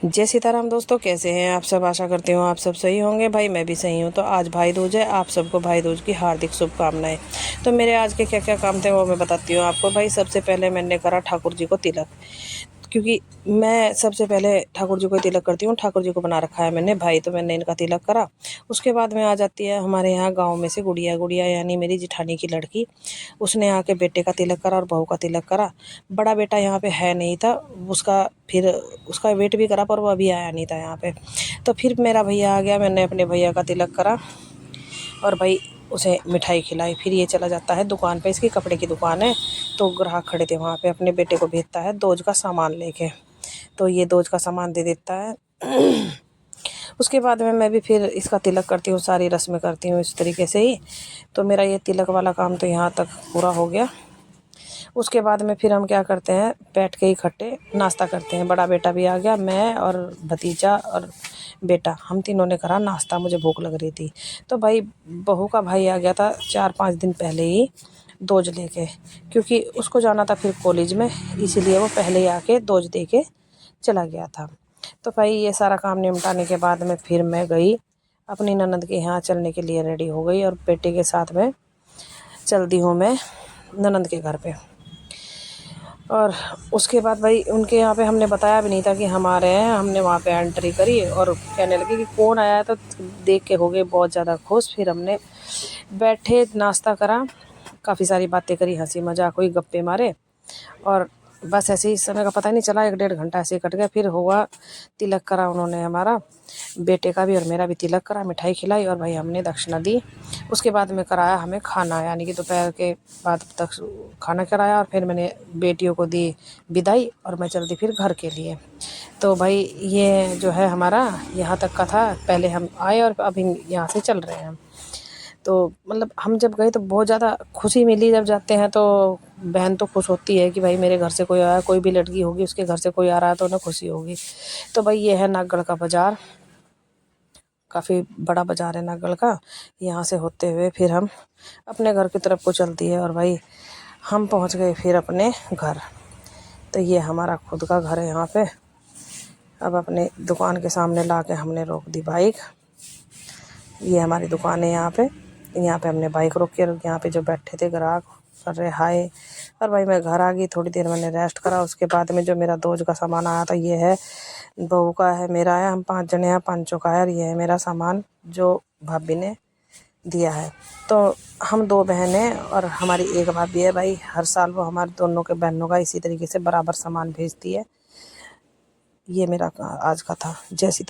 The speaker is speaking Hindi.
जय सीताराम दोस्तों, कैसे हैं आप सब। आशा करती हूँ आप सब सही होंगे। भाई मैं भी सही हूँ। तो आज भाई दूज है, आप सबको भाई दूज की हार्दिक शुभकामनाएं। तो मेरे आज के क्या क्या काम थे वो मैं बताती हूँ आपको। भाई सबसे पहले मैंने करा ठाकुर जी को तिलक, क्योंकि मैं सबसे पहले ठाकुर जी को तिलक करती हूँ। ठाकुर जी को बना रखा है मैंने भाई, तो मैंने इनका तिलक करा। उसके बाद में आ जाती है हमारे यहाँ गांव में से गुड़िया गुड़िया यानी मेरी जिठानी की लड़की। उसने आके बेटे का तिलक करा और बहू का तिलक करा। बड़ा बेटा यहाँ पे है नहीं था, उसका फिर उसका वेट भी करा पर वो अभी आया नहीं था यहाँ पे। तो फिर मेरा भैया आ गया, मैंने अपने भैया का तिलक करा और भाई उसे मिठाई खिलाई। फिर ये चला जाता है दुकान पे, इसकी कपड़े की दुकान है। तो ग्राहक खड़े थे वहाँ पे, अपने बेटे को भेजता है दोज का सामान लेके। तो ये दोज का सामान दे देता है। उसके बाद में मैं भी फिर इसका तिलक करती हूँ, सारी रस्में करती हूँ इस तरीके से ही। तो मेरा ये तिलक वाला काम तो यहाँ तक पूरा हो गया। उसके बाद में फिर हम क्या करते हैं, बैठ के इकट्ठे नाश्ता करते हैं। बड़ा बेटा भी आ गया, मैं और भतीजा और बेटा, हम तीनों ने करा नाश्ता। मुझे भूख लग रही थी। तो भाई बहू का भाई आ गया था 4-5 दिन पहले ही दोज लेके, क्योंकि उसको जाना था फिर कॉलेज में, इसीलिए वो पहले ही आके दोज दे के चला गया था। तो भाई ये सारा काम निपटाने के बाद में फिर मैं गई अपनी ननद के यहाँ चलने के लिए, रेडी हो गई और बेटे के साथ में चल दी हूँ मैं ननद के घर पे। और उसके बाद भाई उनके यहाँ पे हमने बताया भी नहीं था कि हम आ रहे हैं। हमने वहाँ पे एंट्री करी और कहने लगे कि कौन आया है, तो देख के हो गए बहुत ज़्यादा खुश। फिर हमने बैठे नाश्ता करा, काफ़ी सारी बातें करी, हंसी मजाक हुई, गप्पे मारे और बस ऐसे ही समय का पता ही नहीं चला। 1-1.5 घंटा ऐसे ही कट गया। फिर हुआ तिलक करा उन्होंने हमारा, बेटे का भी और मेरा भी तिलक करा, मिठाई खिलाई और भाई हमने दक्षिणा दी। उसके बाद में कराया हमें खाना, यानी कि दोपहर के बाद तक खाना कराया और फिर मैंने बेटियों को दी विदाई और मैं चल दी फिर घर के लिए। तो भाई ये जो है हमारा यहाँ तक का था। पहले हम आए और अभी यहाँ से चल रहे हैं। तो मतलब हम जब गए तो बहुत ज़्यादा खुशी मिली। जब जाते हैं तो बहन तो खुश होती है कि भाई मेरे घर से कोई आया, कोई भी लड़की होगी उसके घर से कोई आ रहा है तो उन्हें खुशी होगी। तो भाई ये है नागगढ़ का बाज़ार, काफ़ी बड़ा बाज़ार है नागगढ़ का। यहाँ से होते हुए फिर हम अपने घर की तरफ को चलती है और भाई हम पहुँच गए फिर अपने घर। तो ये हमारा खुद का घर है यहाँ पे। अब अपने दुकान के सामने ला के हमने रोक दी बाइक। ये हमारी दुकान है यहाँ पे। यहाँ पे हमने बाइक रोकी और यहाँ पे जो बैठे थे ग्राहक कर रहे हाय। और भाई मैं घर आ गई, थोड़ी देर मैंने रेस्ट करा। उसके बाद में जो मेरा दोज का सामान आया था, ये है बहू का है, मेरा है, हम 5 जने हैं, पांचों का है। और ये है मेरा सामान जो भाभी ने दिया है। तो हम 2 बहन हैं और हमारी एक भाभी है। भाई हर साल वो हमारे दोनों के बहनों का इसी तरीके से बराबर सामान भेजती है। ये मेरा आज का था। जय सीता।